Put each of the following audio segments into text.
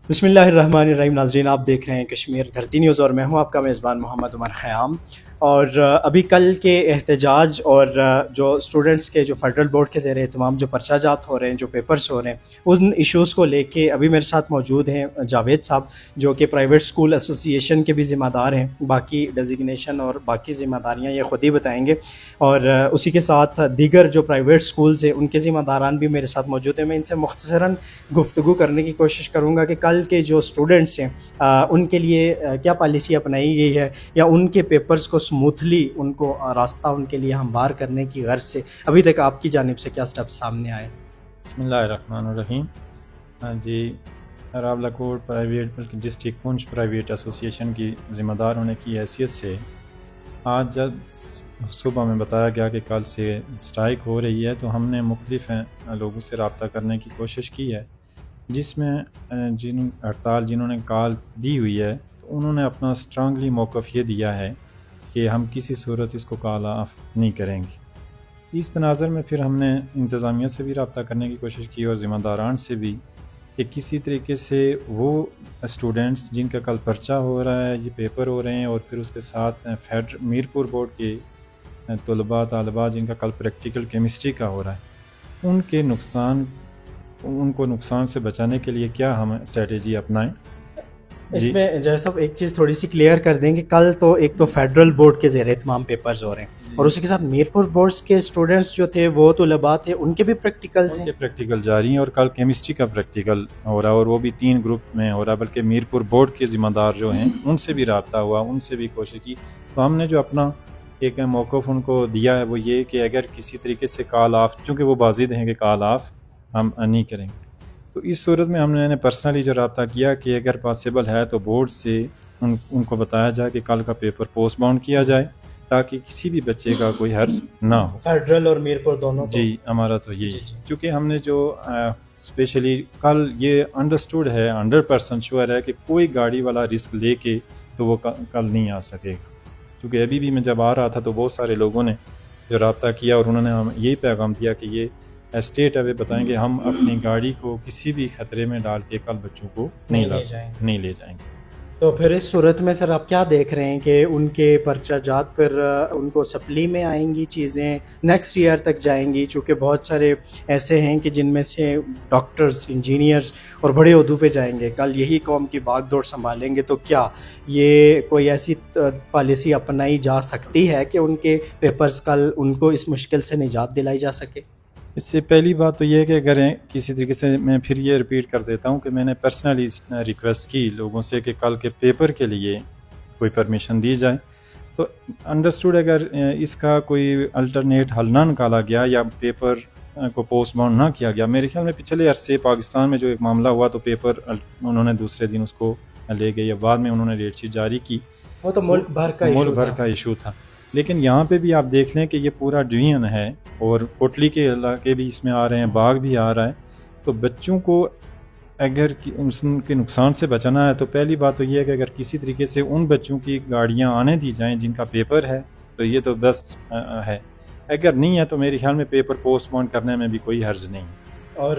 बिस्मिल्लाहिर्रहमानिर्रहीम। नाजरीन, आप देख रहे हैं कश्मीर धरती न्यूज़ और मैं हूं आपका मेज़बान मोहम्मद उमर ख़याम। और अभी कल के एहतजाज और जो स्टूडेंट्स के जो फेडरल बोर्ड के ज़ेर एहतमाम जो पर्चाजात हो रहे हैं, जो पेपर्स हो रहे हैं, उन इश्यूज़ को लेके अभी मेरे साथ मौजूद हैं जावेद साहब, जो कि प्राइवेट स्कूल एसोसिएशन के भी ज़िम्मेदार हैं। बाकी डेजिग्नेशन और बाकी ज़िम्मेदारियाँ ये ख़ुद ही बताएँगे। और उसी के साथ दीगर जो प्राइवेट स्कूल्स हैं उनके ज़िम्मेदारान भी मेरे साथ मौजूद हैं। मैं इनसे मुख्तसरन गुफ्तगू करने की कोशिश करूँगा कि कल के जो स्टूडेंट्स हैं उनके लिए क्या पॉलिसी अपनाई गई है, या उनके पेपर्स को स्मूथली उनको रास्ता उनके लिए हमवार करने की गर्ज से अभी तक आपकी जानिब से क्या स्टेप सामने आए। बिस्मिल्लाहिर्रहमानिर्रहीम। हाँ जी, रावलाकोट प्राइवेट बल्कि डिस्ट्रिक्ट पुंछ प्राइवेट एसोसिएशन की ज़िम्मेदार होने की हैसियत से आज जब सुबह में बताया गया कि कल से स्ट्राइक हो रही है, तो हमने मुख्तलिफ लोगों से रब्ता करने की कोशिश की है, जिसमें जिन हड़ताल जिन्होंने कॉल दी हुई है तो उन्होंने अपना स्ट्रांगली मौक़िफ़ ये दिया है कि हम किसी सूरत इसको कॉल ऑफ नहीं करेंगे। इस तनाज़र में फिर हमने इंतज़ामिया से भी रब्ता करने की कोशिश की और ज़िम्मेदारान से भी कि किसी तरीके से वो स्टूडेंट्स जिनका कल पर्चा हो रहा है, ये पेपर हो रहे हैं, और फिर उसके साथ मीरपुर बोर्ड के तलबा तालिबात जिनका कल प्रैक्टिकल केमिस्ट्री का हो रहा है, उनको नुकसान से बचाने के लिए क्या हम स्ट्रेटेजी अपनाएं। इसमें जैसा एक चीज़ थोड़ी सी क्लियर कर देंगे, कल तो एक तो फेडरल बोर्ड के ज़ेर एहतमाम पेपर्स हो रहे हैं और उसी के साथ मीरपुर बोर्ड्स के स्टूडेंट्स जो थे वो तलबा थे, उनके भी प्रैक्टिकल जारी हैं और कल केमिस्ट्री का प्रैक्टिकल हो रहा है और वो भी 3 ग्रुप में हो रहा है। बल्कि मीरपुर बोर्ड के ज़िम्मेदार जो हैं उनसे भी रब्ता हुआ, उनसे भी कोशिश की, तो हमने जो अपना एक मौक़िफ़ उनको दिया है वो ये कि अगर किसी तरीके से कॉल ऑफ, चूँकि वो बाज़िद हैं कि कॉल ऑफ हम नहीं करेंगे, तो इस सूरत में हमने पर्सनली जो रब्ता किया कि अगर पॉसिबल है तो बोर्ड से उनको बताया जाए कि कल का पेपर पोस्टपोन किया जाए ताकि किसी भी बच्चे का कोई हर्ज ना हो। फेडरल और मीरपुर दोनों जी, हमारा तो यही, क्योंकि हमने जो स्पेशली कल ये अंडरस्टूड है, 100% श्योर है कि कोई गाड़ी वाला रिस्क लेके तो वो कल नहीं आ सकेगा। क्योंकि अभी भी मैं जब आ रहा था तो बहुत सारे लोगों ने जो रब्ता किया और उन्होंने हम यही पैगाम दिया कि ये स्टेट अवे बताएंगे, हम अपनी गाड़ी को किसी भी खतरे में डाल के कल बच्चों को नहीं ले जाएंगे। तो फिर इस सूरत में सर आप क्या देख रहे हैं कि उनके पर्चाजात पर उनको सप्ली में आएंगी चीज़ें, नेक्स्ट ईयर तक जाएंगी? चूँकि बहुत सारे ऐसे हैं कि जिनमें से डॉक्टर्स, इंजीनियर्स और बड़े ओहदों पे जाएंगे, कल यही कौम की भागदौड़ संभालेंगे, तो क्या ये कोई ऐसी पॉलिसी अपनाई जा सकती है कि उनके पेपर्स कल उनको इस मुश्किल से निजात दिलाई जा सके? इससे पहली बात तो ये है कि अगर किसी तरीके से, मैं फिर ये रिपीट कर देता हूँ कि मैंने पर्सनली रिक्वेस्ट की लोगों से कि कल के पेपर के लिए कोई परमिशन दी जाए, तो अंडरस्टूड अगर इसका कोई अल्टरनेट हल ना निकाला गया या पेपर को पोस्टपोन ना किया गया, मेरे ख्याल में पिछले अरसे पाकिस्तान में जो एक मामला हुआ तो पेपर उन्होंने दूसरे दिन उसको ले गए या बाद में उन्होंने डेट शीट जारी की, वो तो मुल्क भर का इशू था। लेकिन यहाँ पे भी आप देख लें कि ये पूरा डिवीजन है और कोटली के इलाके भी इसमें आ रहे हैं, बाग भी आ रहा है, तो बच्चों को अगर उनके नुकसान से बचाना है तो पहली बात तो ये है कि अगर किसी तरीके से उन बच्चों की गाड़ियाँ आने दी जाएं जिनका पेपर है तो ये तो बेस्ट है। अगर नहीं है तो मेरे ख्याल में पेपर पोस्टपोन करने में भी कोई हर्ज नहीं है। और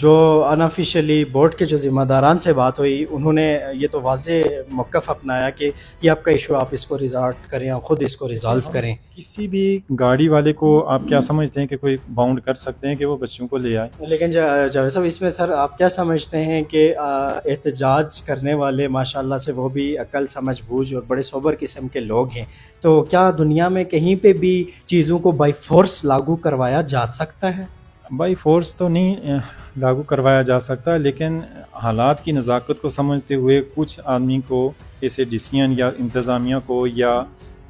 जो अनऑफिशियली बोर्ड के जो ज़िम्मेदारान से बात हुई, उन्होंने ये तो वाज़ेह मौक़िफ़ अपनाया कि ये आपका इशू, आप इसको रिजॉल्व करें, आप ख़ुद इसको रिजॉल्व करें। किसी भी गाड़ी वाले को आप क्या समझते हैं कि कोई बाउंड कर सकते हैं कि वो बच्चों को ले आए? लेकिन जावेद साहब, इसमें सर आप क्या समझते हैं कि एहतजाज करने वाले माशाल्लाह से वो भी अक्ल समझ बूझ और बड़े सोबर किस्म के लोग हैं, तो क्या दुनिया में कहीं पे भी चीज़ों को बाई फोर्स लागू करवाया जा सकता है? बाई फोर्स तो नहीं लागू करवाया जा सकता, लेकिन हालात की नज़ाकत को समझते हुए कुछ आदमी को ऐसे डिसीजन या इंतज़ामिया को या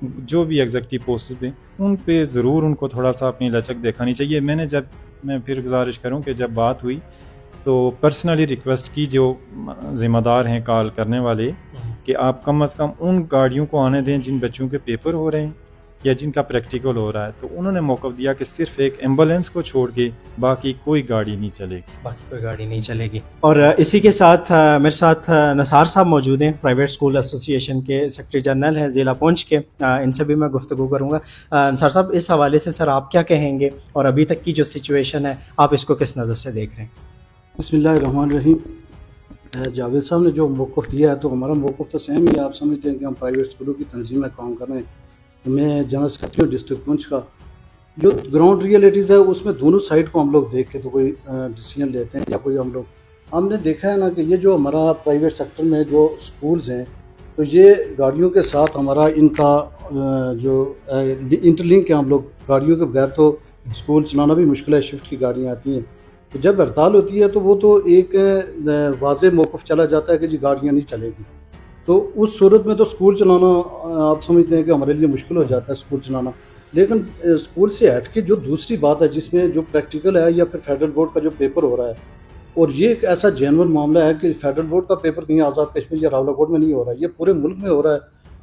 जो भी एग्जीक्यूटिव पोस्ट पे उन पे ज़रूर उनको थोड़ा सा अपनी लचक दिखानी चाहिए। मैं फिर गुजारिश करूं कि जब बात हुई तो पर्सनली रिक्वेस्ट की जो ज़िम्मेदार हैं कॉल करने वाले कि आप कम अज़ कम उन गाड़ियों को आने दें जिन बच्चों के पेपर हो रहे हैं या जिनका प्रैक्टिकल हो रहा है, तो उन्होंने मौक़िफ़ दिया कि सिर्फ एक एम्बुलेंस को छोड़ के बाकी कोई गाड़ी नहीं चलेगी। और इसी के साथ मेरे साथ नसार साहब मौजूद हैं, प्राइवेट स्कूल एसोसिएशन के सेक्रेटरी जनरल हैं ज़िला पुंछ के, इनसे भी मैं गुफ्तगू करूँगा। नसार साहब, इस हवाले से सर आप क्या कहेंगे और अभी तक की जो सिचुएशन है आप इसको किस नज़र से देख रहे हैं? बिस्मिल्लाहिर्रहमानिर्रहीम। जावेद साहब ने जो मौक़िफ़ दिया है तो हमारा मौक़िफ़ तो सेम ही है। आप समझते हैं कि हम प्राइवेट स्कूलों की तंजीम में काम कर रहे हैं। तो मैं जनरल सेक्रेटरी हूँ डिस्ट्रिक्ट पुंछ का। जो ग्राउंड रियलिटीज़ है उसमें दोनों साइड को हम लोग देख के तो कोई डिसीजन लेते हैं या कोई हमने देखा है ना कि ये जो हमारा प्राइवेट सेक्टर में जो स्कूल्स हैं तो ये गाड़ियों के साथ हमारा इनका जो इंटरलिंक है, हम लोग गाड़ियों के बगैर तो स्कूल चलाना भी मुश्किल है, शिफ्ट की गाड़ियाँ आती हैं। तो जब हड़ताल होती है तो वो तो एक वाज़े मौक़िफ़ चला जाता है कि जी गाड़ियाँ नहीं चलेगी। तो उस सूरत में तो स्कूल चलाना आप समझते हैं कि हमारे लिए मुश्किल हो जाता है स्कूल चलाना। लेकिन स्कूल से हट के जो दूसरी बात है जिसमें जो प्रैक्टिकल है या फिर फेडरल बोर्ड का जो पेपर हो रहा है, और ये एक ऐसा जेन्युइन मामला है कि फेडरल बोर्ड का पेपर कहीं आज़ाद कश्मीर या रावलाकोट में नहीं हो रहा है, ये पूरे मुल्क में हो रहा है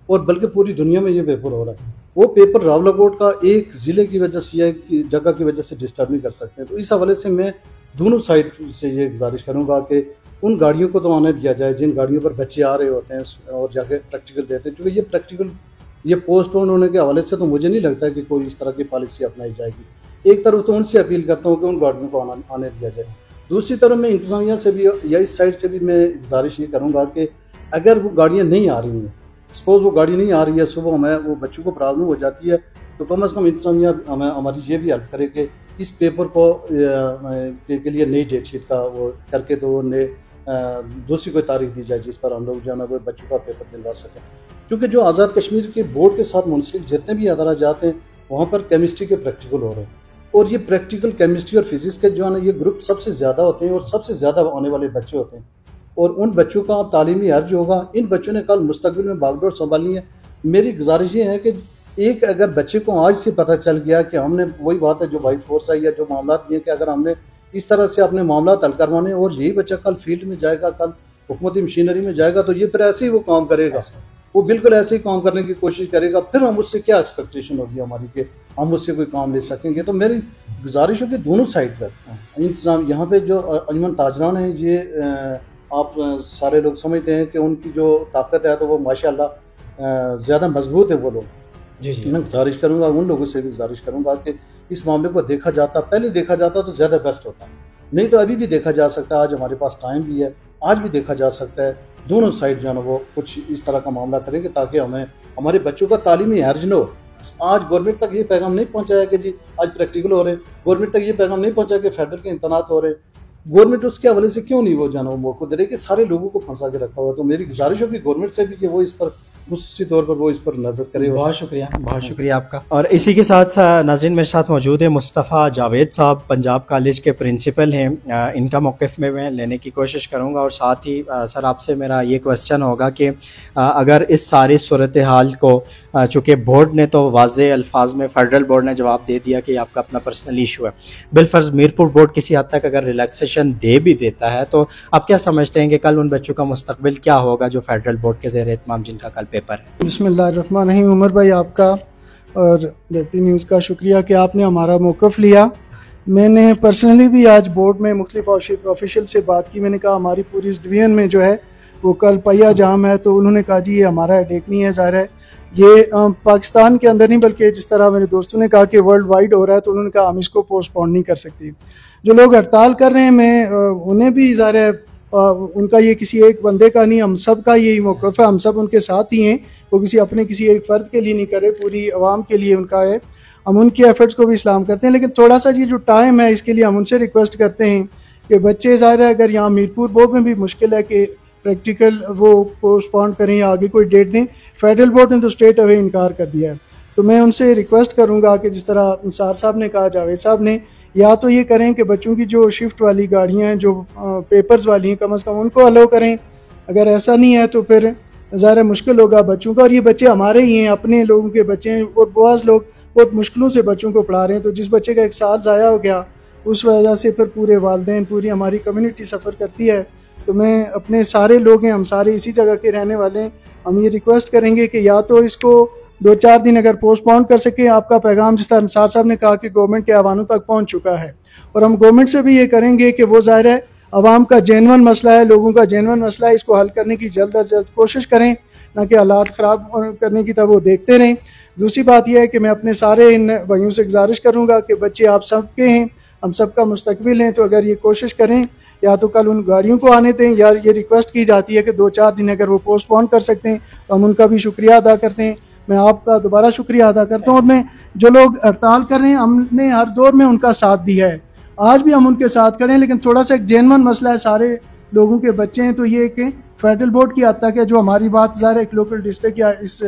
और बल्कि पूरी दुनिया में ये पेपर हो रहा है। वो पेपर रावलाकोट का एक ज़िले की वजह से या जगह की वजह से डिस्टर्ब नहीं कर सकते। तो इस हवाले से मैं दोनों साइड से ये गुजारिश करूँगा कि उन गाड़ियों को तो आने दिया जाए जिन गाड़ियों पर बच्चे आ रहे होते हैं और जाके प्रैक्टिकल देते हैं, क्योंकि ये प्रैक्टिकल ये पोस्टपोन होने के हवाले से तो मुझे नहीं लगता कि कोई इस तरह की पॉलिसी अपनाई जाएगी। एक तरफ तो उनसे अपील करता हूँ कि उन गाड़ियों को आने दिया जाए, दूसरी तरफ मैं इंतज़ामिया से भी या इस साइड से भी मैं गुजारिश ये करूँगा कि अगर वो गाड़ियाँ नहीं आ रही हैं, सपोज़ वो गाड़ी नहीं आ रही है, सुबह हमें वो बच्चों को प्रॉब्लम हो जाती है, तो कम अज़ कम इंतज़ामिया हमारी ये भी हेल्प करे कि इस पेपर को के लिए नई डेट शीट का वो करके तो दूसरी कोई तारीख दी जाए जिस पर हम लोग जो है ना वो बच्चों का पेपर दिलवा सकें। क्योंकि जो आज़ाद कश्मीर के बोर्ड के साथ मुंसलिक जितने भी अदारा जाते हैं वहाँ पर केमिस्ट्री के प्रैक्टिकल हो रहे हैं, और ये प्रैक्टिकल केमिस्ट्री और फिज़िक्स के जो है ना ये ग्रुप सबसे ज़्यादा होते हैं और सबसे ज़्यादा आने वाले बच्चे होते हैं, और उन बच्चों का तालीमी अर्ज होगा। इन बच्चों ने कल मुस्तकबिल में बागडोर संभालनी है। मेरी गुजारिश ये है कि एक अगर बच्चे को आज से पता चल गया कि हमने, वही बात है जो वाइट फोर्स है या जो मामला ये कि अगर हमने इस तरह से अपने मामला हल करवाने और यही बच्चा कल फील्ड में जाएगा, कल हुकूमती मशीनरी में जाएगा, तो ये फिर ऐसे ही वो काम करेगा, वो बिल्कुल ऐसे ही काम करने की कोशिश करेगा। फिर हम उससे क्या एक्सपेक्टेशन होगी हमारी कि हम उससे कोई काम ले सकेंगे। तो मेरी गुजारिश होगी दोनों साइड पर इंतजाम। यहाँ पे जो अंजुमन ताजरान है ये आप सारे लोग समझते हैं कि उनकी जो ताकत है तो वो माशाल्लाह ज़्यादा मजबूत है वो लोग। जी मैं गुजारिश करूँगा, उन लोगों से भी गुजारिश करूँगा कि इस मामले को देखा जाता, पहले देखा जाता तो ज़्यादा बेस्ट होता, नहीं तो अभी भी देखा जा सकता है। आज हमारे पास टाइम भी है, आज भी देखा जा सकता है। दोनों साइड जो है ना वो कुछ इस तरह का मामला करेंगे ताकि हमें हमारे बच्चों का तालीमी हर्ज न हो। आज गवर्नमेंट तक ये पैगाम नहीं पहुँचाया कि जी आज प्रैक्टिकल हो रहे हैं, गवर्नमेंट तक ये पैगाम नहीं पहुँचाया कि फेडरल के इम्तहानात हो रहे हैं, गवर्नमेंट उसके हवाले से क्यों नहीं वो जाना वो मौका दे रही कि सारे लोगों को फंसा के रखा हुआ। तो मेरी गुजारिश होगी गवर्नमेंट से भी कि वो इस पर खुसूसी तौर पर वो इस पर नज़र करे। बहुत शुक्रिया आपका। और इसी के साथ नाज़रीन मेरे साथ मौजूद है मुस्तफ़ा जावेद साहब, पंजाब कॉलेज के प्रिंसिपल हैं। इनका मौक़िफ़ में मैं लेने की कोशिश करूंगा, और साथ ही सर आपसे मेरा ये क्वेश्चन होगा कि अगर इस सारी सूरत हाल को चूँकि बोर्ड ने तो वाज़े अल्फाज में, फेडरल बोर्ड ने जवाब दे दिया कि आपका अपना पर्सनल इशू है, बिलफर्ज मीरपुर बोर्ड किसी हद तक अगर रिलैक्सेशन दे भी देता है, तो आप क्या समझते हैं कि कल उन बच्चों का मुस्तकबिल क्या होगा जो फेडरल बोर्ड के ज़ेर एहतमाम जिनका कल पेपर है? बिस्मिल्लाहिर्रहमानिर्रहीम। उमर भाई आपका और धरती न्यूज़ का शुक्रिया कि आपने हमारा मौक़िफ़ लिया। मैंने पर्सनली भी आज बोर्ड में मुख्तलिफ ऑफिशियल से बात की। मैंने कहा हमारी पूरी इस डिवीज़न में जो है वो कल पहिया जाम है, तो उन्होंने कहा जी ये हमारा हेडेक नहीं है, ज़ाहिर है ये पाकिस्तान के अंदर नहीं बल्कि जिस तरह मेरे दोस्तों ने कहा कि वर्ल्ड वाइड हो रहा है, तो उन्होंने कहा हम इसको पोस्टपोन नहीं कर सकते। जो लोग हड़ताल कर रहे हैं मैं उन्हें भी ज़ाहिर है उनका ये किसी एक बंदे का नहीं, हम सब का यही मौक़िफ़ है, हम सब उनके साथ ही हैं। वो किसी एक फ़र्द के लिए नहीं करे, पूरी आवाम के लिए उनका है। हम उनके एफ़र्ट्स को भी सलाम करते हैं, लेकिन थोड़ा सा ये जो टाइम है इसके लिए हम उनसे रिक्वेस्ट करते हैं कि बच्चे ज़ाहिर है अगर यहाँ मीरपुर बोर्ड में भी मुश्किल है कि प्रैक्टिकल वो पोस्टपोन करें या आगे कोई डेट दें, फेडरल बोर्ड ने तो स्ट्रेट अवे इनकार कर दिया है। तो मैं उनसे रिक्वेस्ट करूँगा कि जिस तरह निसार साहब ने कहा, जावेद साहब ने, या तो ये करें कि बच्चों की जो शिफ्ट वाली गाड़ियाँ हैं जो पेपर्स वाली हैं कम अज़ कम उनको अलाउ करें। अगर ऐसा नहीं है तो फिर ज़ाहिर मुश्किल होगा बच्चों का, और ये बच्चे हमारे ही हैं, अपने लोगों के बच्चे हैं, और बहुत लोग बहुत मुश्किलों से बच्चों को पढ़ा रहे हैं। तो जिस बच्चे का एक साल ज़ाया हो गया उस वजह से फिर पूरे वालिदैन, पूरी हमारी कम्युनिटी सफ़र करती है। तो मैं अपने सारे लोग हैं, हम सारे इसी जगह के रहने वाले हैं, हम ये रिक्वेस्ट करेंगे कि या तो इसको 2-4 दिन अगर पोस्टपोन कर सकें। आपका पैगाम जिस तरह निसार साहब ने कहा कि गवर्नमेंट के आवानों तक पहुंच चुका है, और हम गवर्नमेंट से भी ये करेंगे कि वो ज़ाहिर है आवाम का जेन्युइन मसला है, लोगों का जेन्युइन मसला है, इसको हल करने की जल्द अज जल्द कोशिश करें, ना कि हालात ख़राब करने की तरफ वो देखते रहें। दूसरी बात यह है कि मैं अपने सारे इन भाइयों से गुजारिश करूँगा कि बच्चे आप सब के हैं, हम सब का मुस्तकबिल हैं, तो अगर ये कोशिश करें या तो कल उन गाड़ियों को आने दें, या ये रिक्वेस्ट की जाती है कि 2-4 दिन अगर वो पोस्टपोन कर सकते हैं तो हम उनका भी शुक्रिया अदा करते हैं। मैं आपका दोबारा शुक्रिया अदा करता हूँ। और मैं जो लोग हड़ताल कर रहे हैं, हमने हर दौर में उनका साथ दिया है, आज भी हम उनके साथ खड़े हैं, लेकिन थोड़ा सा एक जेन्युइन मसला है, सारे लोगों के बच्चे हैं, तो ये कि फेडरल बोर्ड की हद तक है, जो हमारी बात ज़ाहिर एक लोकल डिस्ट्रिक्ट या इस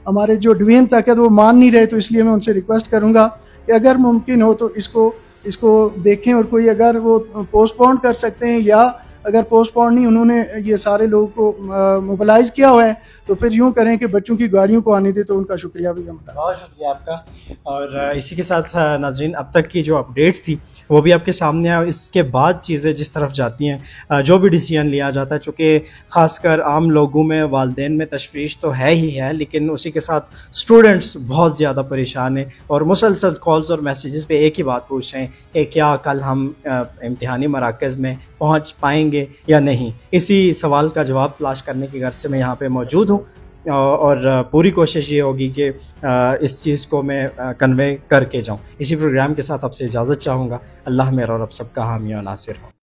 हमारे जो डिवीजन तक है तो वो मान नहीं रहे, तो इसलिए मैं उनसे रिक्वेस्ट करूँगा कि अगर मुमकिन हो तो इसको देखें, और कोई अगर वो पोस्टपोन कर सकते हैं, या अगर पोस्टपोन नहीं उन्होंने ये सारे लोगों को मोबिलाइज किया हुआ है, तो फिर यूँ करें कि बच्चों की गाड़ियों को आने दे, तो उनका शुक्रिया भी हम अदा। बहुत शुक्रिया आपका। और इसी के साथ नाजरीन, अब तक की जो अपडेट्स थी वो भी आपके सामने आया। इसके बाद चीज़ें जिस तरफ जाती हैं, जो भी डिसीजन लिया जाता है, चूँकि ख़ासकर आम लोगों में, वालदेन में तशवीश तो है ही है, लेकिन उसी के साथ स्टूडेंट्स बहुत ज़्यादा परेशान हैं और मुसलसल कॉल्स और मैसेजेस पे एक ही बात पूछ रहे हैं कि क्या कल हम इम्तिहानी मराकज़ में पहुँच पाएंगे या नहीं। इसी सवाल का जवाब तलाश करने की गर्ज से मैं यहाँ पे मौजूद हूँ, और पूरी कोशिश ये होगी कि इस चीज़ को मैं कन्वे करके जाऊँ। इसी प्रोग्राम के साथ आपसे इजाज़त चाहूँगा। अल्लाह मेरा और आप सबका हामी और नासिर हो।